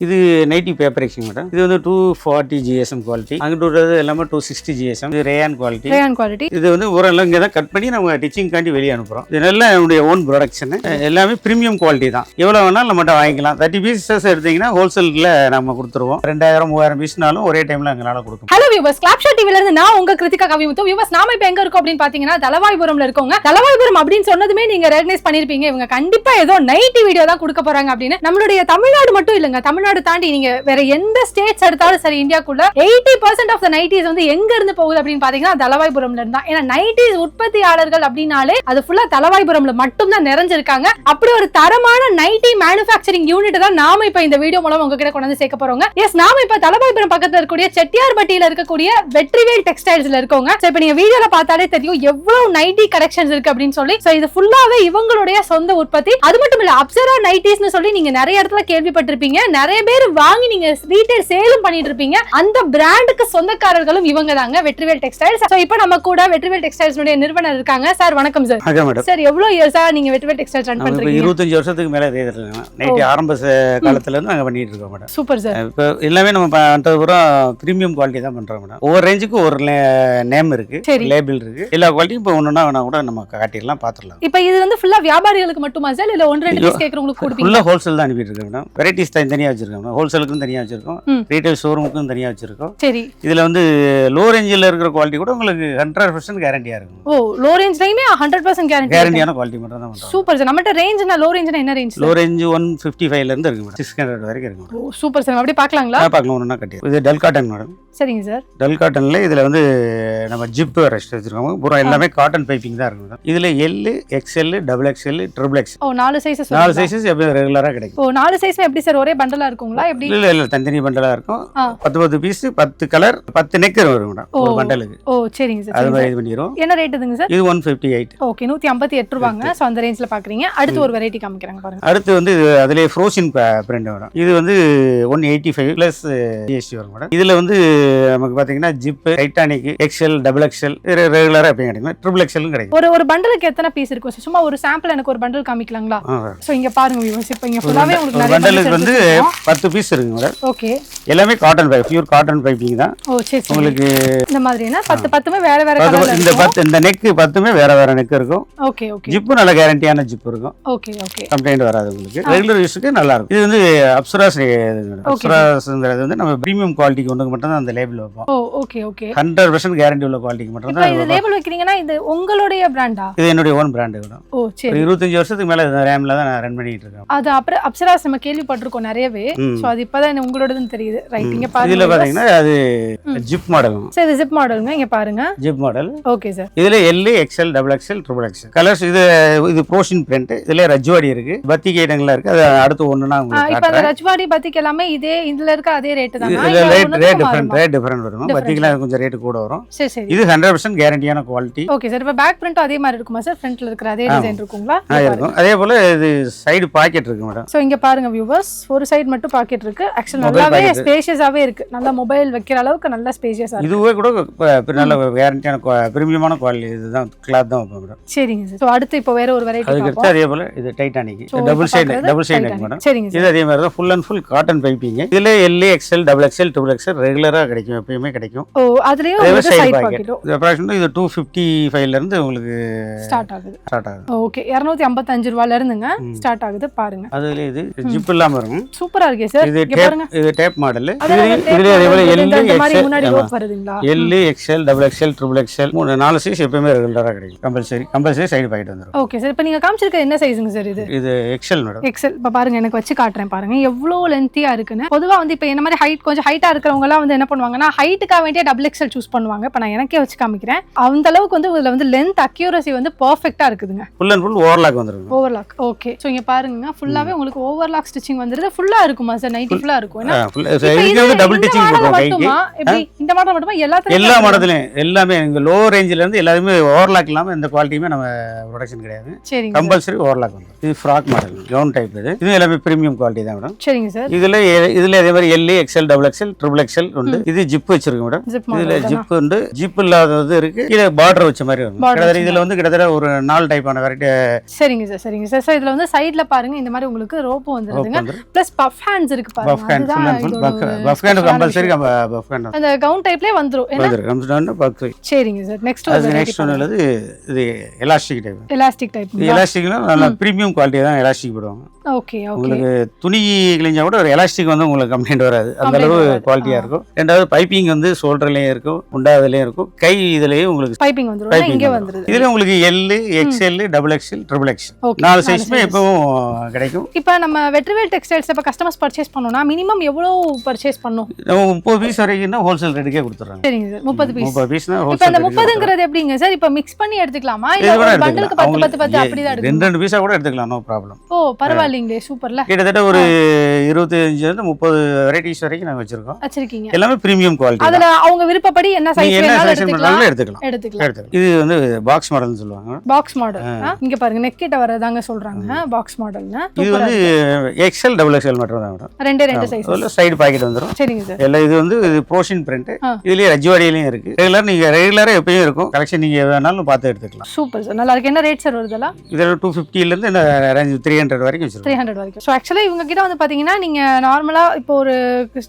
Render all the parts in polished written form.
இது nightie பேப்பரிங் madam. இது வந்து 240 GSM குவாலிட்டி. அங்கிட்டு உள்ளது எல்லாமே 260 GSM. இது ரேயான் குவாலிட்டி. இது வந்து ஓரளவு இங்கே தான் கட் பண்ணி நம்ம டிச்சிங் காண்டி வெளியே அனுப்புறோம். இது நல்லா என்னுடைய ஓன் ப்ரொடக்ஷன். எல்லாமே பிரீமியம் குவாலிட்டி தான். எவ்வளோ வேணாலும் நம்மகிட்ட வாங்கிக்கலாம். 30 பீசஸ் எடுத்தீங்கன்னா ஹோல்சேலில் நம்ம கொடுத்துருவோம். 2000-3000 பீஸ்னாலும் ஒரே டைம்ல எங்களால் கொடுக்கும். ஹலோ வியூவர்ஸ், கிளாப்ஷாட் டிவில இருந்து நான் உங்க கிருத்திகா கவிமுத்து. வியூவர்ஸ், நாம இப்ப எங்க இருக்கோம் அப்படின்னு பாத்தீங்கன்னா தலவாய்புரம்ல இருக்கோங்க. தலவாய்புரம் அப்படின்னு சொன்னதுமே நீங்க ரெகனைஸ் பண்ணிருப்பீங்க, இவங்க கண்டிப்பா ஏதோ நைட்டி வீடியோ தான் கொடுக்க போறாங்க அப்படின்னு. நம்மளுடைய தமிழ்நாடு மட்டும் இல்லங்க, தமிழ்நாடு தாண்டி நீங்க வேற எந்த ஸ்டேட்ஸ் எடுத்தாலும் சரி இந்தியாக்குள்ள 80% ஆஃப் த நைட்டிஸ் வந்து எங்க இருந்து போகுது அப்படின்னு பாத்தீங்கன்னா தலவாய்புரம்ல இருந்தா. ஏன்னா நைட்டிஸ் உற்பத்தியாளர்கள் அப்படின்னாலே அது ஃபுல்லா தலவாய்புரம்ல மட்டும் தான் நிறைஞ்சிருக்காங்க. அப்படி ஒரு தரமான நைட்டி மேனுஃபேக்சரிங் யூனிட் தான் நாம இப்ப இந்த வீடியோ மூலம் உங்ககிட்ட கொண்டு வந்து சேர்க்க போறோங்க. எஸ், நாம இப்ப தலவாய்புரம் பக்கத்துல இருக்கக்கூடிய செட்டியார்பட்டியில இருக்கக்கூடிய வெற்றிவேல் டெக்ஸ்டைல்ஸ்ல இருக்கோங்க. சோ இப்ப நீங்க வீடியோல பார்த்தாலே தெரியும் எவ்வளவு நைட்டி கலெக்ஷன்ஸ் இருக்கு அப்படின்னு சொல்லி. சோ இது ஃபுல்லாவே இவங்களுடைய சொந்த உற்பத்தி. அது மட்டும் இல்ல, அப்சரா நைட்டிஸ்னு சொல்லி நீங்க நிறைய இடத்துல கேள்விப்பட்டிருப்பீங்க. நிறைய பேர் வாங்கி நீங்க ரீட்டைல் சேலும் பண்ணிட்டு இருப்பீங்க. அந்த பிராண்டுக்கு சொந்தக்காரர்களும் இவங்க தாங்க, வெற்றிவேல் டெக்ஸ்டைல்ஸ். சோ இப்போ நம்ம கூட வெற்றிவேல் டெக்ஸ்டைல்ஸ் உடைய நிறுவனர் இருக்காங்க. சார் வணக்கம் சார். சார், எவ்வளவு இயர்ஸா நீங்க வெற்றிவேல் டெக்ஸ்டைல்ஸ் ரன் பண்றீங்க? 25 வருஷத்துக்கு மேல இருக்கேன். நைட்டி ஆரம்ப காலத்துல இருந்து நாங்க பண்ணிட்டு இருக்கோம் மேடம். Super sir. இப்போ எல்லாமே நம்ம பண்றது பூரா பிரீமியம் குவாலிட்டி தான் பண்றோம் மேடம். ஒவ்வொரு ரேஞ்சுக்கு ஒரு நேம் இருக்கு, லேபிள் இருக்கு. எல்லா குவாலிட்டியும் இப்போ ஒண்ணுனா வேணா கூட நம்ம காட்டிடலாம், பாத்துடலாம். இப்போ இது வந்து ஃபுல்லா வியாபாரிகளுக்கு மட்டுமா சார், இல்ல ஒன்று ரெண்டு பீஸ் கேக்குறவங்களுக்கு கொடுப்பீங்க? ஃபுல்லா ஹோல்சேல் தான் அனுப்பிட்டு இருக்கோம் மேடம். வெரைட்டிஸ் தனியா வச்சிருக்கோம் மேடம். ஹோல்சேலுக்கும் தனியா வச்சிருக்கோம், ரீட்டைல் ஷோரூமுக்கும் தனியா வச்சிருக்கோம். சரி, இதுல வந்து லோ ரேஞ்சில இருக்கிற குவாலிட்டி கூட உங்களுக்கு 100% கேரண்டியா இருக்கும். ஓ, லோ ரேஞ்ச்லயுமே 100% கேரண்டியான குவாலிட்டி மட்டும் தான் பண்றோம். Super sir. நம்மட்ட ரேஞ்ச்னா லோ ரேஞ்ச்னா என்ன ரேஞ்ச்? லோ ரேஞ்ச் 155 ல இருந்து இருக்கு மேடம், 600 வரைக்கும் இருக்கு. ஓ சூப்பர் சார். அப்படியே பார்க்கலாங்களா? பார்க்கலாம், ஒண்ணா கட்டி. இது டல் காட்டன் மேடம். சரிங்க சார். டல் காட்டன்ல இதுல வந்து நம்ம ஜிப் ரெஸ்ட் வச்சிருக்கோம். பூரா எல்லாமே காட்டன் பைப்பிங் தான் இருக்கு மேடம். இதுல L, XL, XXL, XXL. ஓ, 4 சைஸஸ். 4 சைஸஸ் எப்பவும் ரெகுலரா கிடைக்கும். ஓ, 4 சைஸ்மே எப்படி சார் ஒரே பண்டலா இருக்குங்களா எப்படி? இல்ல தனித்தனி பண்டலா இருக்கும். 10 பீஸ், 10 கலர், 10 நெக் வரும் மேடம் ஒரு பண்டலுக்கு. ஓ சரிங்க சார். அது மாதிரி இது பண்ணிரோம். என்ன ரேட் இதுங்க சார்? இது 158. ஓகே, 158 ரூபாங்க. சோ அந்த ரேஞ்ச்ல பாக்குறீங்க. அடுத்து ஒரு வெரைட்டி காமிக்கறாங்க பாருங்க. அடுத்து வந்து அதுலயே ஃப்ரோசன் பிரிண்ட் வரும். இது வந்து 185 பிளஸ் GST வரும் மேடம். இதுல வந்து நமக்கு பாத்தீங்கன்னா ஜிப், டைட்டானிக், XL, XXL ரெகுலரா எப்பயும் கிடைக்கும். XXL கிடைக்கும். ஒரு பண்டலுக்கு எத்தனை பீஸ் இருக்கும்? சும்மா ஒரு சாம்பிள் எனக்கு ஒரு பண்டல் காமிக்கலாங்களா? சோ இங்க பாருங்க வியூவர்ஸ், இப்போ இங்க ஃபுல்லாவே உங்களுக்கு நிறைய பண்டலுக்கு வந்து 10 பீஸ் இருக்கு மேடம். ஓகே, எல்லாமே cotton pipe, pure cotton piping தான். ஓ சரி. உங்களுக்கு இந்த மாதிரினா 10மே வேற வேற கலர்ல இந்த 10 இந்த நெக் 10மே வேற வேற நெக் இருக்கும். Okay okay. ஜிப் நல்ல கேரண்டியான ஜிப் இருக்கும். Okay okay. கம்ப்ளைண்ட் வராது உங்களுக்கு. ரெகுலர் யூஸ்க்கு நல்லா இருக்கும். இது வந்து அப்சராஸ். அப்சராஸ்ங்கிறது வந்து நம்ம பிரீமியம் குவாலிட்டிக்கு ஒண்ணுக்கு மட்டும் தான் அந்த லேபிள் வைப்போம். ஓ ஓகே ஓகே. 100% கேரண்டி உள்ள குவாலிட்டிக்கு மட்டும் தான். இந்த லேபிள் வைக்கிறீங்கன்னா இது உங்களுடைய பிராண்டா? இது என்னுடைய ஓன் பிராண்ட் மேடம். ஓ சரி. 25 வருஷத்துக்கு மேல இந்த ரேம்ல தான் நான் ரன் பண்ணிட்டு இருக்கேன். அது அப்புறம் அப்சராஸ் நம்ம கேள்விப்பட்டிருக்கோம் நிறையவே. சோ அது இப்பதான் உங்களோடதுன்னு தெரியுது. ரைட், இங்க பாருங்க. இதுல பாத்தீங்கன்னா அது ஜிப் மாடல். சரி, இது ஜிப் மாடலுங்க. இங்க பாருங்க, ஜிப் மாடல். Okay sir. இதுல L, XL, XXL, XXL colours. இது ப்ரோஷன் பிரிண்ட். இதுல ரஜ்வாடி இருக்கு, பத்திக் ஐட்டங்கள்ல இருக்கு. அது அடுத்து ஒண்ணுனா உங்களுக்கு இப்போ அந்த ரஜ்வாடி பத்திக் எல்லாமே இதே இதுல இருக்க அதே ரேட் தான். இதுல ரேட் டிஃபரண்ட் வரும். பத்திக்லாம் கொஞ்சம் ரேட் கூட வரும். சரி சரி. இது 100% கேரண்டியான குவாலிட்டி. Okay sir. இப்போ பேக் பிரிண்ட் அதே மாதிரி இருக்குமா சார்? ஃப்ரண்ட்ல இருக்கிற அதே டிசைன் இருக்குங்களா? இருக்கும். அதே போல இது சைடு பாக்கெட் இருக்கு மேடம். சோ இங்க பாருங்க வியூவர்ஸ், ஒரு சைடு மட்டும் பாக்கெட் இருக்கு. ஆக்சுவலி நல்லாவே ஸ்பேஷியஸாவே இருக்கு. நல்ல மொபைல் வைக்கிற அளவுக்கு நல்ல ஸ்பேஷியஸா இருக்கு. இதுவே கூட நல்ல கேரண்டியான பிரீமியமான குவாலிட்டி. இதுதான் கிளாத் தான் வைப்போம் மேடம். சரிங்க சார். சோ அடுத்து இப்போ வேற ஒரு வெரைட்டி அதுக்கு அடுத்து அதே போல இது Titanic double side neck madam. சரிங்க சார். இது அதே மாதிரி தான் full and full cotton piping. இதுல L, XL, XXL, XXL ரெகுலரா கிடைக்கும், எப்பயுமே கிடைக்கும். ஓ, அதுலயும் ஒரு சைடு பாக்கெட். இது அப்ராக்சிமேட்லி இது 255 ல இருந்து உங்களுக்கு ஸ்டார்ட் ஆகுது. ஓகே, 255 ரூபாயில இருந்துங்க ஸ்டார்ட் ஆகுது பாருங்க. அதுல இது ஜிப் இல்லாம இருக்கும். சூப்பரா இருக்கே சார். இங்க பாருங்க, இது டேப் மாடல். இதுல அதே போல L, XL முன்னாடி ரோப் வருதுங்களா? L, XL, XXL, XXL 4 size எப்பவுமே ரெகுலரா கிடைக்கும். கம்பல்சரி சைடு பாக்கெட் வந்துரும். Okay sir. இப்போ நீங்க காமிச்சிருக்க என்ன சைஸ்ங்க சார் இது? இது XL மேடம். XL. இப்ப பாருங்க, எனக்கு வச்சு காட்டுறேன் பாருங்க எவ்வளவு லென்த்தியா இருக்குன்னு. பொதுவா வந்து இப்போ என்ன மாதிரி ஹைட் கொஞ்சம் ஹைட்டா இருக்கிறவங்க எல்லாம் வந்து என்ன பண்ணுவாங்கன்னா ஹைட்டுக்காக வேண்டிய XXL சூஸ் பண்ணுவாங்க. இப்போ நான் எனக்கே வச்சு காமிக்கிறேன். அந்த அளவுக்கு வந்து இதுல வந்து லென்த் அக்யூரசி வந்து பெர்ஃபெக்ட்டா இருக்குதுங்க. ஃபுல் அண்ட் ஃபுல் ஓவர்லாக் வந்துரும். ஓவர்லாக். ஓகே. சோ இங்க பாருங்க, ஃபுல்லாவே உங்களுக்கு ஓவர்லாக் ஸ்டிச்சிங் வந்துருது. ஃபுல்லா இருக்குமா சார்? நைட்டி ஃபுல்லா இருக்கும். இதுக்கு வந்து டபுள் ஸ்டிச்சிங் போடுறோம் கைக்கு. எப்படி இந்த மாடல் மட்டுமா? எல்லா மாடலயும் எல்லாமே இந்த லோ ரேஞ்சில இருந்து எல்லாமே ஓவர்லாக் இல்லாம எந்த குவாலிட்டியுமே நம்ம ப்ரொடக்ஷன் கிடையாது. சரிங்க. கம்பல்சரி ஓவர்லாக் வந்துரும். இது ஃப்ராக் மாடல், கவுன் டைப். இது எல்லாமே பிரீமியம் குவாலிட்டி தான் மேடம். சரிங்க சார். இதுல அதே மாதிரி L, XL, XXL, XXL உண்டு. இது ஜிப் வச்சிருக்கு மேடம். இதுல ஜிப் உண்டு, ஜிப் இல்லாதது இருக்கு, கீழே பார்டர் வச்ச மாதிரி வரும். கிட்டத்தட்ட இதுல வந்து கிட்டத்தட்ட ஒரு 4 டைப்பான வெரைட்டி. சரிங்க சார், சரிங்க சார். சோ இதுல வந்து சைடுல பாருங்க இந்த மாதிரி உங்களுக்கு ரோப் வந்துருதுங்க. பிளஸ் பஃப் ஹேண்ட்ஸ் இருக்கு பாருங்க. Puff hand full and full puff hand compulsory. Puff hand அந்த கவுன் டைப்லயே வந்துரும். சரிங்க சார். நெக்ஸ்ட் ஒன்னு உள்ளது இது எலாஸ்டிக் டைப். Elastic type. எலாஸ்டிக்ல நல்ல பிரீமியம் குவாலிட்டி தான் எலாஸ்டிக் போடுவாங்க. Okay okay. உங்களுக்கு துணி கிழிஞ்சா கூட ஒரு எலாஸ்டிக் வந்து உங்களுக்கு கம்ப்ளைண்ட் வராது, அந்த அளவு குவாலிட்டியா இருக்கும். ரெண்டாவது பைப்பிங் வந்து ஷோல்டர்லயும் இருக்கும், முண்டாதுலயும் இருக்கும், கை இதுலயும் உங்களுக்கு பைப்பிங் வந்துரும். இங்க வந்துருது. இதுல உங்களுக்கு L, XL, double XL, triple XL 4 சைஸ்மே எப்பவும் கிடைக்கும். இப்போ நம்ம வெற்றிவேல் டெக்ஸ்டைல்ஸ் இப்ப கஸ்டமர்ஸ் பர்ச்சேஸ் பண்ணனும்னா மினிமம் எவ்வளவு பர்ச்சேஸ் பண்ணனும்? 30 பீஸ் வரைக்கும் ஹோல்சேல் ரேட்டுக்கே கொடுத்துறாங்க. சரிங்க சார். 30 பீஸ்னா ஹோல்சேல். இப்போ அந்த 30ங்கிறது எப்படிங்க சார்? இப்போ மிக்ஸ் பண்ணி எடுத்துக்கலாமா இல்ல ஒரு பண்டலுக்கு 10 அப்படி தான் எடுக்கலாம்? 2 பீஸா கூட எடுத்துக்கலாம், நோ ப்ராப்ளம். ஓ பரவாயில்லைங்களே, சூப்பர்ல. கிட்டத்தட்ட ஒரு 25 இருந்து 30 வெரைட்டிஸ் வரைக்கும் நாங்க வச்சிருக்கீங்க. எல்லாமே பிரீமியம் குவாலிட்டி. அதுல அவங்க விருப்பப்படி என்ன சைஸ் வேணாலும் எடுத்துக்கலாம். இது வந்து பாக்ஸ் மாடல்னு சொல்லுவாங்க. Box model. இங்க பாருங்க நெக் கிட்ட வரதாங்க சொல்றாங்க பாக்ஸ் மாடல்னா. இது வந்து எக்ஸ்எல், டபுள் எக்ஸ்எல் மட்டும் தான் வரும். ரெண்டு சைஸ். அதுல சைடு பாக்கெட் வந்துரும். சரிங்க சார். எல்லாம் இது வந்து ப்ரோஷன் பிரிண்ட். இதுலயே ரஜ்வாடியிலயும் இருக்கு. ரெகுலரா எப்பயும் இருக்கும். கலெக்ஷன் நீங்க வேணாலும் பார்த்து எடுத்துக்கலாம். சூப்பர் சார், நல்லா இருக்கு. என்ன ரேட் சார் வருதுல? இதுல 250 ல இருந்து ரேஞ்ச் 300 வரைக்கும் வச்சிருக்கோம். 300 வரைக்கும். சோ एक्चुअली இவங்க கிட்ட வந்து பாத்தீங்கன்னா நீங்க நார்மலா இப்போ ஒரு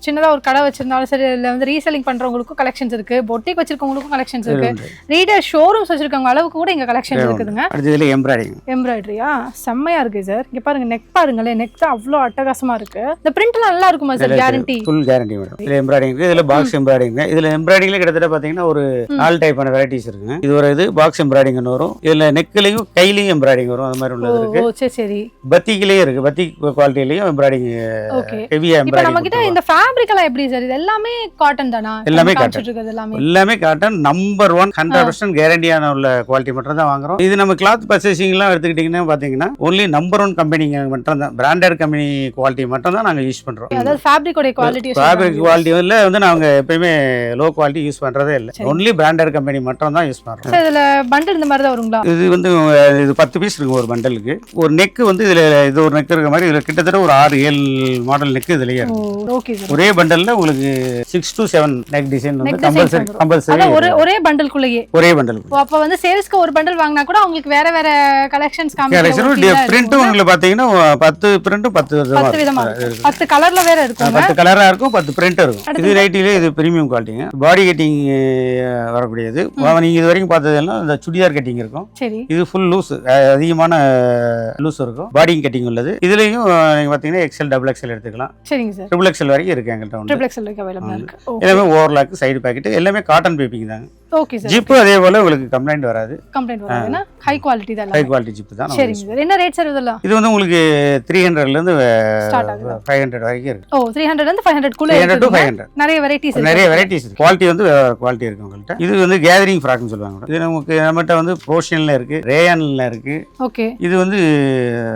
சின்னதா ஒரு கடை வச்சிருந்தாலும் சரி, இல்ல வந்து ரீசெல்லிங் பண்றவங்களுக்கும் கலெக்ஷன்ஸ் இருக்கு, பொட்டிக் வச்சிருக்கவங்களுக்கும் கலெக்ஷன்ஸ் இருக்கு, ரீடேல் ஷோரூம்ஸ் வச்சிருக்கவங்க அளவுக்கு கூட இங்க கலெக்ஷன்ஸ் இருக்குதுங்க. அடுத்ததுல எம்ப்ராய்டரியா செம்மையா இருக்கு சார். இங்க பாருங்க நெக் பாருங்களே, நெக் தான் அவ்வளோ அட்டகாசமா இருக்கு. இந்த பிரிண்ட்லாம் நல்லா இருக்குமா sir? Guarantee full guarantee madam. இதுல எம்ப்ராய்டிங் இருக்கு, இதுல பாக்ஸ் எம்ப்ராய்டிங். இதுல எம்ப்ராய்டிங்ல கிட்டத்தட்ட பாத்தீங்கன்னா ஒரு 4 டைப்பான வெரைட்டிஸ் இருக்குங்க. இது ஒரு இது பாக்ஸ் எம்ப்ராய்டிங்னு வரும். இதுல நெக்லயும் கையிலயும் எம்ப்ராய்டிங் வரும், அது மாதிரி உள்ளது இருக்கு. ஓ சரி சரி. பத்திக்லயே இருக்கு, பத்திக் குவாலிட்டிலயும் எம்ப்ராய்டிங் ஹெவியா எம்ப்ராய்டிங். இப்போ நம்ம கிட்ட இந்த ஃபேப்ரிக் எல்லாம் எப்படி சார்? இது எல்லாமே காட்டன் தானா? எல்லாமே காட்டன். எல்லாமே காட்டன். நம்பர் 1 100% கேரண்டியான உள்ள குவாலிட்டி மட்டும் தான் வாங்குறோம். இது நம்ம கிளாத் பர்ச்சேசிங்லாம் எடுத்துக்கிட்டீங்கன்னா பாத்தீங்கன்னா ஒன்லி நம்பர் 1 கம்பெனிங்க மட்டும் தான், பிராண்டட் கம்பெனி குவாலிட்டி மட்டும் தான் நாங்க யூஸ் பண்றோம். அதாவது ஃபேப்ரிக்கோட குவாலிட்டி, ஃபேப்ரிக் குவாலிட்டி வந்து நாங்க எப்பயுமே லோ குவாலிட்டி யூஸ் பண்றதே இல்ல. ஒன்லி பிராண்டட் கம்பெனி மட்டும் தான் யூஸ் பண்றோம். இதுல பண்டல் இந்த மாதிரி தான் வருங்களா? இது வந்து இது 10 பீஸ் இருக்கு ஒரு பண்டலுக்கு. ஒரு நெக் வந்து இதுல இது ஒரு நெக் இருக்க மாதிரி இதுல கிட்டத்தட்ட ஒரு 6-7 மாடல் நெக் இதுலயே இருக்கு. Okay sir. ஒரே பண்டல்ல உங்களுக்கு 6 to 7 நெக் டிசைன் வந்து கம்பல்சரி ஒரே பண்டலுக்குள்ளேயே. ஒரே பண்டல். அப்ப வந்து சேல்ஸ்க்கு ஒரு பண்டல் வாங்குனா கூட உங்களுக்கு வேற வேற கலெக்ஷன்ஸ் காமிக்கிறோம். பிரிண்ட் உங்களுக்கு பாத்தீங்கன்னா 10 பிரிண்ட் 10 விதமா 10 கலர்ல வேற இருக்கும். 10 கலரா இருக்கும், 10 பிரிண்ட் இருக்கும். இது நைட்டிலே இது பிரீமியம் குவாலிட்டிங்க. பாடி கட்டிங் வரக்கூடியது. நீங்க இது வரைக்கும் பார்த்ததெல்லாம் இந்த சுடிதார் கட்டிங் இருக்கும். சரி. இது ஃபுல் லூஸ், அதிகமான லூஸ் இருக்கும். பாடி கட்டிங் உள்ளது. இதுலயும் நீங்க பாத்தீங்கன்னா எக்ஸ்எல், டபுள் எக்ஸ்எல் எடுத்துக்கலாம். சரிங்க சார். ட்ரிபிள் எக்ஸ்எல் வரைக்கும் இருக்கு எங்கள்ட்ட. ட்ரிபிள் எக்ஸ்எல் வரைக்கும் அவேலபிளா இருக்கு. எல்லாமே ஓவர்லாக், சைடு பாக்கெட், எல்லாமே காட்டன் பைப்பிங் தாங்க. Okay sir. ஜிப் அதே போல உங்களுக்கு கம்ப்ளைண்ட் வராது. வராதுன்னா ஹை குவாலிட்டி தான். ஹை குவாலிட்டி ஜிப் தான். சரிங்க சார். என்ன ரேட் சார் இதெல்லாம்? இது வந்து உங்களுக்கு 300 ல இருந்து 500 வரைக்கும் இருக்கு. ஓ 300 ல இருந்து 500 குள்ள இருக்கு. 300 to 500. நிறைய வெரைட்டிஸ் இருக்கு. குவாலிட்டி வந்து குவாலிட்டி இருக்கு உங்கள்ட்ட. இது வந்து கேதரிங் ஃப்ராக்னு சொல்லுவாங்க. இது நமக்கு நம்மட்ட வந்து ப்ரோஷன்ல இருக்கு, ரேயான்ல இருக்கு. ஓகே. இது வந்து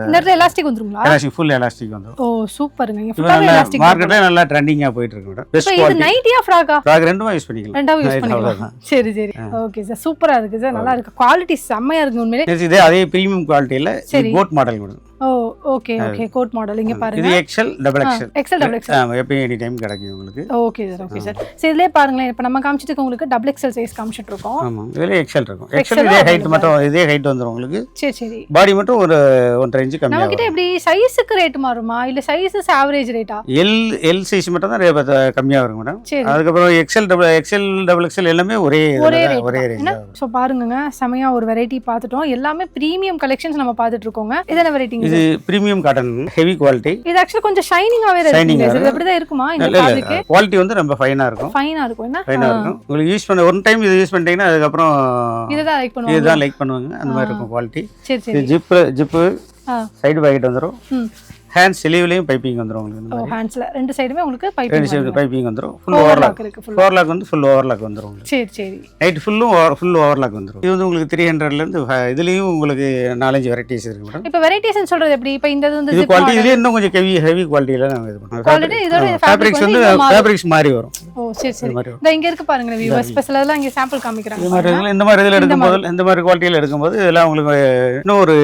இந்த இடத்துல எலாஸ்டிக் வந்துருங்களா? எலாஸ்டிக், ஃபுல் எலாஸ்டிக் வந்துரும். ஓ சூப்பருங்க. இங்க ஃபுல்லாவே எலாஸ்டிக். மார்க்கெட்ல நல்லா ட்ரெண்டிங்கா போயிட்டு இருக்கு மேடம். Best quality. இது நைட்டியா ஃப்ராகா? ஃப்ராக் ரெண்டுமே யூஸ் பண்ணிக்கலாம். ரெண்டாவும் யூஸ் பண்ணிக்கலாம். சரி சரி. Okay sir. சூப்பரா இருக்கு சார். நல்லா இருக்கு. குவாலிட்டி செமையா இருக்கு உண்மையிலே. இது அதே பிரீமியம் குவாலிட்டில கோட் மாடல் மேடம். ஓ ஓகே ஓகே. கோட் மாடல் இங்க பாருங்க. இது XL, double XL. XL, double XL. எப்பவும் எனி டைம் கிடைக்கும் உங்களுக்கு. Okay sir. Okay sir. சரி இதுலயே பாருங்களேன். இப்போ நம்ம காமிச்சிட்டு உங்களுக்கு டபுள் எக்ஸ்எல் சைஸ் காமிச்சிட்டு இருக்கோம். ஆமா. இதுல எக்ஸ்எல் இருக்கும். எக்ஸ்எல் இதே ஹைட் மட்டும், இதே ஹைட் வந்துரும் உங்களுக்கு. சரி சரி. பாடி மட்டும் ஒரு 1.5 இன்ச் கம்மியா. நம்ம கிட்ட எப்படி சைஸ்க்கு ரேட் மாறுமா இல்ல சைஸஸ் ஆவரேஜ் ரேட்டா? எல் சைஸ் மட்டும் தான் கம்மியா வரும் மேடம். அதுக்கு அப்புறம் எக்ஸ்எல், டபுள் எக்ஸ்எல் எல்லாமே ஒரே ரேஞ்ச். சோ பாருங்க, செமையா ஒரு வெரைட்டி பார்த்துட்டோம். எல்லாமே பிரீமியம் கலெக்ஷன்ஸ் நம்ம பார்த்துட்டு இருக்கோங்க. இது என்ன வெரைட்டிங்க? இது பிரீமியம் காட்டன், ஹெவி குவாலிட்டி. இது एक्चुअली கொஞ்சம் ஷைனிங்கா வேற இருக்கு. இது எப்படி தான் இருக்குமா இந்த ஃபேப்ரிக்? குவாலிட்டி வந்து ரொம்ப ஃபைனா இருக்கும். ஃபைனா இருக்கும். என்ன ஃபைனா இருக்கும். உங்களுக்கு யூஸ் பண்ண ஒரு டைம் இது யூஸ் பண்ணிட்டீங்கன்னா அதுக்கு அப்புறம் இதுதான் லைக் பண்ணுவாங்க. இதுதான் லைக் பண்ணுவாங்க. அந்த மாதிரி இருக்கும் குவாலிட்டி. சரி சரி. ஜிப் சைடு பாக்கெட் வந்துரும். ஹேண்ட் ஸ்லீவ்லயும் பைப்பிங் வந்துரும் உங்களுக்கு. ஓ ஹேண்ட்ஸ்ல ரெண்டு சைடுமே உங்களுக்கு பைப்பிங் வந்துரும். ஃபுல் ஓவர்லாக் இருக்கு. ஓவர்லாக் வந்து ஃபுல் ஓவர்லாக் வந்துரும் உங்களுக்கு. சரி சரி. நைட் ஃபுல் ஓவர்லாக் வந்துரும். இது வந்து உங்களுக்கு 300 ல இருந்து இதுலயும் உங்களுக்கு 4-5 வெரைட்டிஸ் இருக்கு மேடம். இப்போ வெரைட்டிஸ்னு சொல்றது எப்படி? இப்போ இந்த வந்து இது குவாலிட்டி இதுல இன்னும் கொஞ்சம் ஹெவி குவாலிட்டில நாங்க இது பண்றோம். குவாலிட்டி இதோட ஃபேப்ரிக்ஸ் வந்து ஃபேப்ரிக்ஸ் மாதிரி வரும். ஓ சரி சரி. இந்த இங்க இருக்கு பாருங்க வியூவர்ஸ், ஸ்பெஷலா எல்லாம் இங்க சாம்பிள் காமிக்கறாங்க. இந்த மாதிரி இதுல எடுக்கும்போது, இந்த மாதிரி குவாலிட்டில எடுக்கும்போது இதெல்லாம் உங்களுக்கு இன்னும் ஒரு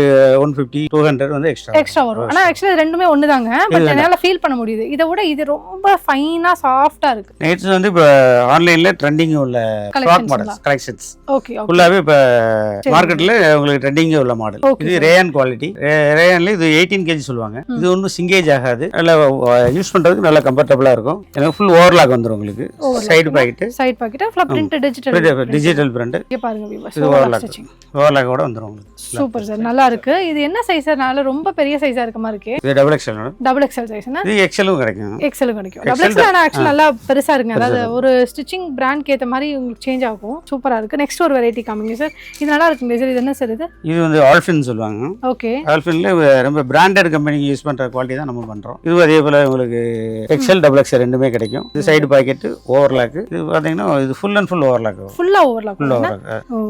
150 200 வந்து எக்ஸ்ட்ரா வரும். ஆனா एक्चुअली ரெண்டுமே ரெண்டுமே ஒண்ணுதாங்க, பட் என்னால ஃபீல் பண்ண முடியுது. இதை விட இது ரொம்ப ஃபைனா சாஃப்டா இருக்கு. நைட்ஸ் வந்து இப்போ ஆன்லைன்ல ட்ரெண்டிங் உள்ள frock models collections okay okay. ஃபுல்லாவே இப்போ மார்க்கெட்ல உங்களுக்கு ட்ரெண்டிங் உள்ள மாடல். இது ரேயான் குவாலிட்டி. ரேயான்ல இது 18 kg சொல்லுவாங்க. இது ஒன்றும் சிங்கேஜ் ஆகாது, நல்லா யூஸ் பண்றதுக்கு நல்லா கம்ஃபர்டபுளா இருக்கும். எனக்கு ஃபுல் ஓவர்லாக் வந்துடும் உங்களுக்கு. Side packet full print digital print. இங்க பாருங்க வியூவர்ஸ், இது ஓவர்லாக்கோட வந்துடும் உங்களுக்கு. சூப்பர் சார், நல்லா இருக்கு. இது என்ன சைஸ்னால ரொம்ப பெரிய சைஸா இருக்க மாதிரி இருக்கு. இது double XL madam. Double XL சைஸ்னா இது எக்ஸ்எலும் கிடைக்கும். எக்ஸ்எலும் கிடைக்கும். டபுள் எக்ஸ்எல் ஆனா ஆக்சுவலி நல்லா பெருசா இருக்குங்க. அதாவது ஒரு ஸ்டிச்சிங் பிராண்ட் ஏத்த மாதிரி உங்களுக்கு சேஞ்ச் ஆகும். சூப்பரா இருக்கு. நெக்ஸ்ட் ஒரு வெரைட்டி காமிங்க சார். இது நல்லா இருக்குங்க சார். இது என்ன சார் இது? இது வந்து ஆல்ஃபின் சொல்லுவாங்க. ஓகே. ஆல்ஃபின்ல ரொம்ப பிராண்டட் கம்பெனிக்கு யூஸ் பண்ற குவாலிட்டி தான் நம்ம பண்றோம். இது அதே போல உங்களுக்கு எக்ஸ்எல் டபுள் எக்ஸ்எல் ரெண்டுமே கிடைக்கும். இது சைடு பாக்கெட் ஓவர்லாக். இது பாத்தீங்கன்னா இது ஃபுல் அண்ட் ஃபுல் ஓவர்லாக். ஃபுல்லா ஓவர்லாக்.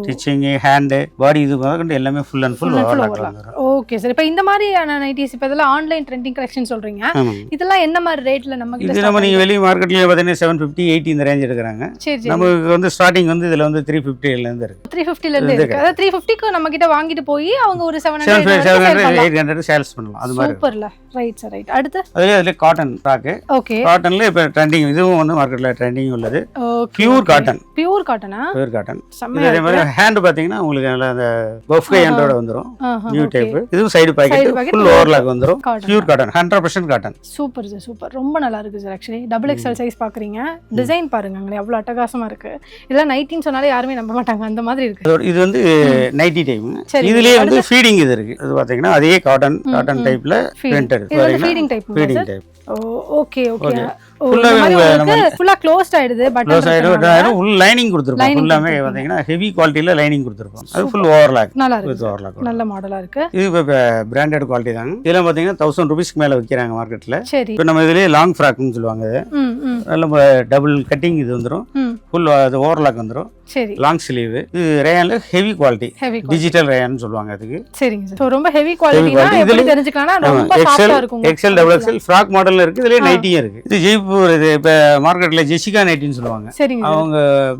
ஸ்டிச்சிங் ஹேண்ட் பாடி இது பாக்கெட் எல்லாமே full and full overlock. Okay sir. இப்போ இந்த மாதிரியான நைட்டிஸ் இப்போ இதெல்லாம் ஆன்லைன் ட்ரெண்டிங் கலெக்ஷன் சொல்றீங்க. இதெல்லாம் என்ன மாதிரி ரேட்ல நமக்கு இது நம்ம நீங்க வெளிய மார்க்கெட்ல பாத்தீங்கன்னா 750 80 இந்த ரேஞ்ச் எடுக்கறாங்க. நமக்கு வந்து ஸ்டார்டிங் வந்து இதுல வந்து 350 ல இருந்து இருக்கு. 350 ல இருந்து இருக்கு. அதாவது 350 க்கு நம்ம கிட்ட வாங்கிட்டு போய் அவங்க ஒரு 700 800 சேல்ஸ் பண்ணலாம். அது மாதிரி சூப்பர்ல. Right sir, right. அடுத்து அதுல காட்டன் ஃப்ராக். ஓகே. காட்டன்ல இப்ப ட்ரெண்டிங், இதுவும் வந்து மார்க்கெட்ல ட்ரெண்டிங் உள்ளது. Pure cotton. பியூர் காட்டனா? Pure cotton. அதே மாதிரி ஹேண்ட் பாத்தீங்கன்னா உங்களுக்கு நல்ல அந்த பஃப் ஹேண்டோட வந்துரும். New type. இதுவும் சைடு பாக்கெட் ஃபுல் ஓவர்லாக் வந்துரும். Pure cotton 100% cotton. Super sir, super. ரொம்ப நல்லா இருக்கு sir. Actually double XL size பாக்குறீங்க. டிசைன் பாருங்க எவ்வளவு அட்டகாசமா இருக்கு. இதெல்லாம் நைட்டின்னு சொன்னாலே யாருமே நம்ப மாட்டாங்க, அந்த மாதிரி இருக்கு. இது வந்து நைட்டி டைப். இதுலயே வந்து ஃபீடிங் இது இருக்கு. இது பாத்தீங்கன்னா அதே காட்டன் டைப்ல பிரிண்டட். இது feeding type. Feeding type. Okay okay. ஃபுல்லா க்ளோஸ்ட் ஆயிடுது. பட் ஃபுல் லைனிங் கொடுத்திருப்போம். ஃபுல்லாமே பாத்தீங்கன்னா ஹெவி குவாலிட்டில லைனிங் கொடுத்திருப்போம். அது ஃபுல் ஓவர்லாக். நல்லா இருக்கு. ஓவர்லாக் நல்ல மாடலா இருக்கு. இது பிராண்டட் குவாலிட்டி தான். இதெல்லாம் பாத்தீங்கன்னா 1000 ரூபீஸ்க்கு மேல விக்கிறாங்க மார்க்கெட்ல. சரி. இப்போ நம்ம இதுலயே லாங் ஃப்ராக்னு சொல்லுவாங்க. நல்ல டபுள் கட்டிங் இது வந்துரும். ஃபுல் அது ஓவர்லாக் வந்துரும். சரி. Long sleeve. இது ரேயான்ல ஹெவி குவாலிட்டி. டிஜிட்டல் ரேயான் சொல்லுவாங்க அதுக்கு. சரிங்க சார். சோ ரொம்ப ஹெவி குவாலிட்டினா எப்படி தெரிஞ்சுக்கலாம்னா ரொம்ப சாஃப்ட்டா இருக்கும். எக்ஸ்எல் டபுள் எக்ஸ்எல் ஃப்ராக் மாடல்ல இருக்கு. இதுலயே நைட்டியும் இருக்கு. இது ஜெய்ப்பூர். இது இப்ப மார்க்கெட்ல ஜெசிகா நைட்டின்னு சொல்லுவாங்க. அவங்க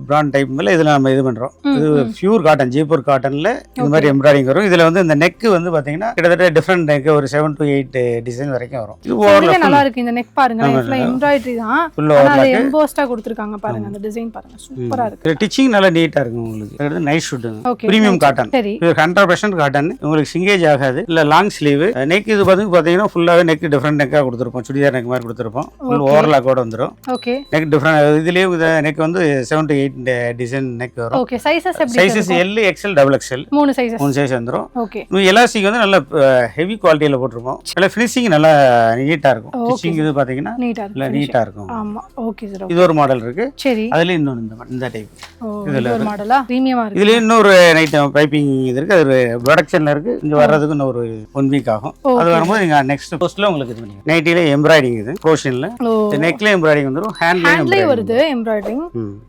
பிராண்ட் டைப் மேல இதுல நம்ம இது பண்றோம். இது பியூர் காட்டன், ஜெய்ப்பூர் காட்டன்ல இந்த மாதிரி எம்ப்ராய்டிங் வரும். இதுல வந்து இந்த நெக் வந்து பாத்தீங்கன்னா கிட்டத்தட்ட டிஃபரண்ட் நெக் ஒரு 7 to 8 டிசைன் வரைக்கும் வரும். இது ஓவர்லாக் நல்லா இருக்கு. இந்த நெக் பாருங்க, ஃபுல்லா எம்ப்ராய்டரி தான். ஆனா எம்போஸ்டா கொடுத்திருக்காங்க பாருங்க. அந்த டிசைன் பாருங்க, சூப்பரா இருக்கு. ஸ்டிச்சிங் நல்லா நீட்டா இருக்கு உங்களுக்கு. இது நைஸ் ஷூட்டுங்க. Premium cotton. இது 100% காட்டன். உங்களுக்கு சிங்கேஜ் ஆகாது. இல்ல லாங் ஸ்லீவ். நெக் இது பாத்தீங்கன்னா ஃபுல்லாவே நெக் டிஃபரண்ட் நெக்கா கொடுத்திருப்போம். சுடிதார் நெக் மாதிரி கொடுத்திருப்போம். ஃபுல் ஓவர்லாக்கோட வந்துரும். ஓகே. Neck different. இதுலயே நெக் வந்து 7 to 8 டிசைன் நெக் வரும். ஓகே. சைஸஸ் எப்படி? Sizes L, XL, double XL. மூணு சைஸ் வந்துரும். ஓகே. எலாஸ்டிக் வந்து நல்ல ஹெவி குவாலிட்டில போட்டுருப்போம். நல்ல ஃபினிஷிங் நல்லா நீட்டா இருக்கும். ஸ்டிச்சிங் இது பாத்தீங்கன்னா நீட்டா இருக்கும். ஆமா. Okay sir. இது ஒரு மாடல் இருக்கு. சரி. அதுல இன்னொரு இந்த டைப். இதுல ஒரு மாடலா பிரீமியமா இருக்கு. இதுல இன்னொரு நைட் பைப்பிங் இது இருக்கு. அது ப்ரொடக்ஷன்ல இருக்கு. இங்க வர்றதுக்கு இன்னும் ஒரு 1 வீக் ஆகும். அது வரும்போது நீங்க நெக்ஸ்ட் போஸ்ட்ல உங்களுக்கு இது பண்ணுங்க. நைட்டில எம்ப்ராய்டிங் இது ப்ரோஷன்ல. நெக்ல எம்ப்ராய்டிங் வந்துரும். ஹேண்ட்ல வருது எம்ப்ராய்டிங்.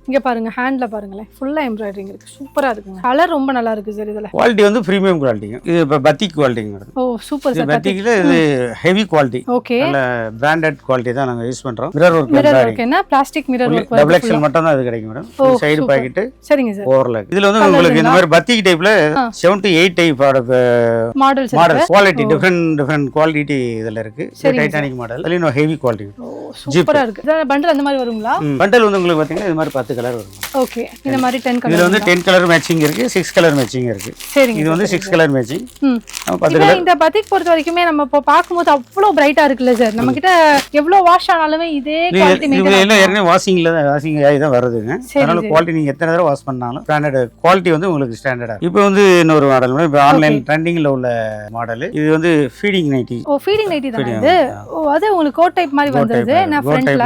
இங்க பாருங்க ஹேண்ட்ல பாருங்களேன், ஃபுல்லா எம்ப்ராய்டிங் இருக்கு. சூப்பரா இருக்குங்க. கலர் ரொம்ப நல்லா இருக்கு சார். இதுல குவாலிட்டி வந்து பிரீமியம் குவாலிட்டி. இது பத்திக் குவாலிட்டி மேடம். ஓ சூப்பர் சார். பத்திக்ல இது ஹெவி குவாலிட்டி. ஓகே. நல்ல பிராண்டட் குவாலிட்டி தான் நாங்க யூஸ் பண்றோம். மிரர் ஒர்க் என்ன plastic mirror work. Double XL மட்டும் தான் இது கிடைக்கும் மேடம். Side packet. சரிங்க சார். ஓவர்லாக். இதுல வந்து உங்களுக்கு இந்த மாதிரி பத்திக் டைப்ல 7 to 8 type model quality different quality இதுல இருக்கு. Titanic model. அதுல இன்னும் ஹெவி குவாலிட்டி. சூப்பரா இருக்கு. பண்டல் அந்த மாதிரி வருங்களா? பண்டல் வந்து உங்களுக்கு பாத்தீங்கன்னா இது மாதிரி 10 கலர் வரும். ஓகே. இந்த மாதிரி 10 கலர். இதுல வந்து 10 கலர் மேட்சிங் இருக்கு, 6 கலர் மேட்சிங் இருக்கு. சரிங்க. இது வந்து 6 கலர் மேட்சிங். 10 கலர். இந்த பத்திக் பொறுத்த வரைக்குமே நம்ம இப்ப பாக்கும்போது அவ்வளவு பிரைட்டா இருக்குல்ல சார். நம்ம கிட்ட எவ்வளவு வாஷ் ஆனாலுமே இதே குவாலிட்டி மெயின்டைன். இல்ல ஏற்கனவே வாஷிங் ஆகி தான் வருதுங்க. அதனால குவாலிட்டி நீங்க எத்தனை தடவை வாஷ் பண்ணாலும் ஸ்டாண்டர்ட் குவாலிட்டி வந்து உங்களுக்கு ஸ்டாண்டர்டா. இப்போ வந்து இன்னொரு மாடல், இப்போ ஆன்லைன் ட்ரெண்டிங்ல உள்ள மாடல். இது வந்து ஃபீடிங் நைட்டி. ஓ ஃபீடிங் நைட்டி தான் இது. ஓ அது உங்களுக்கு கோட் டைப் மாதிரி வந்தது. நான் ஃப்ரண்ட்ல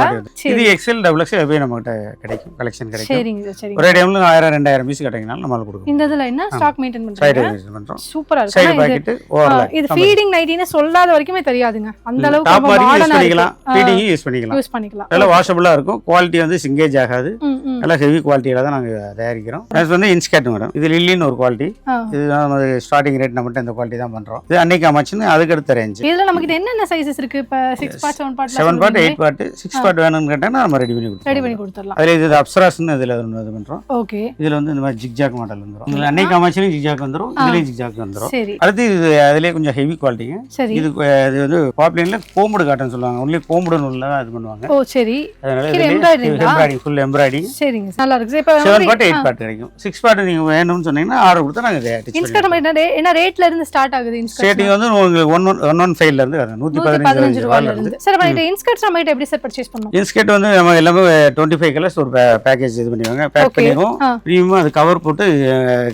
இது எக்ஸ்எல் டபுள் எக்ஸ்எல் அப்படியே நம்ம கிட்ட கிடைக்கும். கலெக்ஷன் கிடைக்கும். சரிங்க சரிங்க. ஒரே டைம்ல 1000 2000 பீஸ் கிடைக்குனால நம்மால கொடுக்கும். இந்த இதுல என்ன ஸ்டாக் மெயின்டைன் பண்றோம். சூப்பரா இருக்கு. Side packet overlock. இது ஃபீடிங் நைட்டின்னு சொல்லாத வரைக்குமே தெரியாதுங்க. அந்த அளவுக்கு ரொம்ப மாடர்னா இருக்கு. ஃபீடிங் யூஸ் பண்ணிக்கலாம். நல்ல வாஷபிளா இருக்கும். குவாலிட்டி வந்து சிங்கேஜ் ஆகாது. நல்ல ஹெவி குவாலிட்டியில தான் நாங்க தயாரிக்கிறோம். அது வந்து இன்ஸ்கர்ட் மேடம். இது லில்லின்னு ஒரு குவாலிட்டி. இதுதான் நம்ம ஸ்டார்டிங் ரேட் நம்ம இந்த குவாலிட்டி தான் பண்றோம். இது அன்னைக்கு அமைச்சுன்னு அதுக்கு அடுத்த ரேஞ்ச். இதுல நமக்கு என்னென்ன சைஸஸ் இருக்கு? இப்ப 6 part 7 part 7 part 8 part 6 part வேணும்னு கேட்டாங்கன்னா நம்ம ரெடி பண்ணி கொடுத்துடலாம். அதில் இது அப்சராஸ்ன்னு இதில் இது பண்ணுறோம். ஓகே, இதில் வந்து இந்த மாதிரி ஜிக்ஜாக் மாடல் வந்துடும். இதில் அன்னைக்கு காமாட்சிலையும் ஜிக்ஜாக் வந்துடும், இதுலேயும் ஜிக்ஜாக் வந்துடும். சரி, அடுத்து இது அதிலே கொஞ்சம் ஹெவி குவாலிட்டிங்க. சரி, இது வந்து பாப்லைனில் கோம்புடு காட்டன் சொல்லுவாங்க. ஒன்லி கோம்புடு நூலில் தான் இது பண்ணுவாங்க. ஓ சரி, அதனால எம்ப்ராய்டிங் ஃபுல் எம்ப்ராய்டிங். சரிங்க, நல்லா இருக்கு. இப்போ 7 பார்ட் 8 பார்ட் கிடைக்கும். 6 பார்ட் நீங்கள் வேணும்னு சொன்னீங்கன்னா ஆர்டர் கொடுத்தா நாங்கள் இன்ஸ்கர்ட் என்ன ரேட்ல இருந்து ஸ்டார்ட் ஆகுது? ஸ்டார்டிங் வந்து உங்களுக்கு 115 இருந்து 115 ரூபாயில இருந்து. சார் நம்ம இன்ஸ்கர்ட் நம்ம எப்படி சார் பர்ச்சேஸ் பண்ணுவோம்? இன்ஸ்கர்ட் வந்து நம்ம எல்லாமே 25 கலர்ஸ் ஒரு பேக்கேஜ் இது பண்ணுவாங்க. பேக் பண்ணிடுவோம். ப்ரீமியமாக அது கவர் போட்டு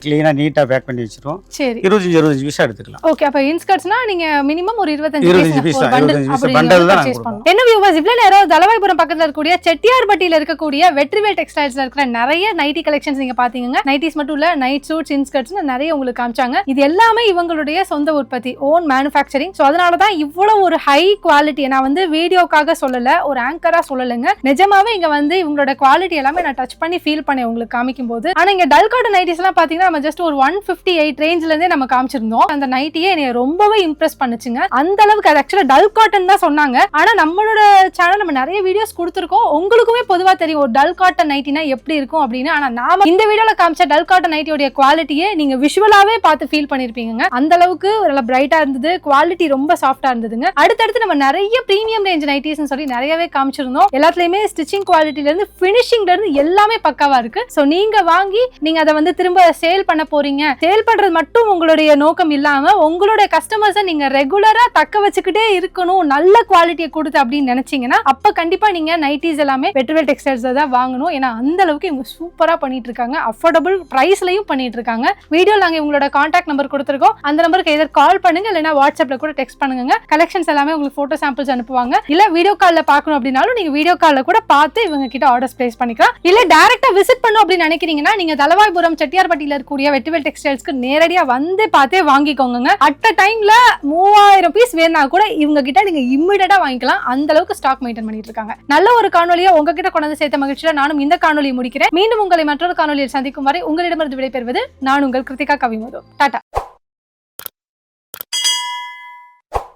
க்ளீனாக நீட்டாக பேக் பண்ணி வச்சிருவோம். சரி, 25 பீஸாக எடுத்துக்கலாம். ஓகே, அப்போ இன்ஸ்கர்ட்ஸ்னா நீங்க மினிமம் ஒரு 25 பீஸ் பண்டல் தான் பர்ச்சேஸ் பண்ணணும். என்ன வியூவர்ஸ், இவ்வளவு நேரம் தலவாய்புரம் பக்கத்துல இருக்கக்கூடிய செட்டியார்பட்டியில இருக்கக்கூடிய வெற்றிவேல் டெக்ஸ்டைல்ஸ்ல இருக்கிற நிறைய நைட்டி கலெக்ஷன்ஸ் நீங்க பாத்தீங்க. நைட்டிஸ் மட்டும் இல்ல, நைட் சூட்ஸ், இன்ஸ்கர்ட்ஸ் நிறைய உங்களுக்கு காமிச்சாங்க. இது எல்லாமே இவங்களுடைய சொந்த உற்பத்தி, ஓன் மேனுஃபேக்சரிங். சோ அதனால தான் இவ்வளவு ஒரு ஹை குவாலிட்டி. நான் வந்து வீடியோக்காக சொல்லல, ஒரு ஆங்கரா சொல்லலைங்க. நிஜமாவே இங்க வந்து இவங்களோட குவாலிட்டி எல்லாமே நான் டச் பண்ணி ஃபீல் பண்ணேன் உங்களுக்கு காமிக்கும் போது. ஆனா இங்க டல் காட்டன் நைட்டிஸ் எல்லாம் பாத்தீங்கன்னா நம்ம ஜஸ்ட் ஒரு 158 ரேஞ்ச்ல இருந்தே நம்ம காமிச்சிருந்தோம். அந்த நைட்டியே என்னை ரொம்பவே இம்ப்ரெஸ் பண்ணுச்சுங்க. அந்த அளவுக்கு அது ஆக்சுவலா டல் காட்டன் தான் சொன்னாங்க. ஆனா நம்மளோட சேனல் நம்ம நிறைய வீடியோஸ் கொடுத்துருக்கோம். உங்களுக்குமே பொதுவா தெரியும் ஒரு டல் காட்டன் நைட்டினா எப்படி இருக்கும் அப்படின்னு. ஆனா நாம இந்த வீடியோல காமிச்ச டல் காட்டன் நைட்டியோட குவாலிட்டியே நீங்க விஷுவலாவே பார்த்து ஃபீல் பண்ணிருப்பீங்க. அந்த அளவுக்கு நல்லா பிரைட்டா இருந்தது, குவாலிட்டி ரொம்ப சாஃப்டா இருந்ததுங்க. அடுத்தடுத்து நம்ம நிறைய பிரீமியம் ரேஞ்ச் நைட்டிஸ்னு சொல்லி நிறையவே காமிச்சிருந்தோம். எல்லாத்துலயுமே ஸ்டிச்சிங் குவாலிட்டில இருந்து ஃபினிஷிங்ல இருந்து எல்லாமே பக்காவா இருக்கு. சோ நீங்க வாங்கி நீங்க அதை வந்து திரும்ப சேல் பண்ண போறீங்க. சேல் பண்றது மட்டும் உங்களுடைய நோக்கம் இல்லாம உங்களுடைய கஸ்டமர்ஸை நீங்க ரெகுலரா தக்க வச்சுக்கிட்டே இருக்கணும், நல்ல குவாலிட்டியை கொடுத்து அப்படின்னு நினைச்சீங்கன்னா அப்ப கண்டிப்பா நீங்க நைட்டிஸ் எல்லாமே வெற்றிவேல் டெக்ஸ்டைல்ஸ் தான் வாங்கணும். ஏன்னா அந்த அளவுக்கு இவங்க சூப்பரா பண்ணிட்டு இருக்காங்க, அஃபோர்டபுள் பிரைஸ்லயும் பண்ணிட்டு இருக்காங்க. வீடியோ நாங்க இவங்களோட கான்டாக்ட் நம்பர் கொடுத்துருக்கோம். அந்த நம்பருக்கு எதர் கால் பண்ணுங்க, இல்லைன்னா வாட்ஸ்அப்ல கூட டெக்ஸ்ட் பண்ணுங்க. கலெக்ஷன்ஸ் எல்லாமே உங்களுக்கு போட்டோ சாம்பிள்ஸ் அனுப்புவாங்க. இல்ல வீடியோ கால்ல பார்க்கணும் அப்படின்னாலும் நீங்க வீடியோ கால்ல கூட பார்த்து இவங்க கிட்ட ஆர்டர்ஸ் பிளேஸ் பண்ணிக்கலாம். இல்ல டைரக்டா விசிட் பண்ணணும் அப்படின்னு நினைக்கிறீங்கன்னா நீங்க தலவாய்புரம் செட்டியார்பட்டியில இருக்கக்கூடிய வெற்றிவேல் டெக்ஸ்டைல்ஸ்க்கு நேரடியா வந்து பார்த்தே வாங்கிக்கோங்க. அட் அ டைம்ல 3000 பீஸ் வேணா கூட இவங்க கிட்ட நீங்க இம்மிடியேட்டா வாங்கிக்கலாம். அந்த அளவுக்கு ஸ்டாக் மெயின்டைன் பண்ணிட்டு இருக்காங்க. நல்ல ஒரு காணொலியா உங்ககிட்ட கொண்டு வந்து சேர்த்த மகிழ்ச்சியில நானும் இந்த காணொலியை முடிக்கிறேன். மீண்டும் உங்களை மற்றொரு காணொலியில் சந்திக்கும் வரை உங்களிடமிருந்து விடைபெறுவது நான் உங்கள் கிருத்திகா கவிமது. டாடா.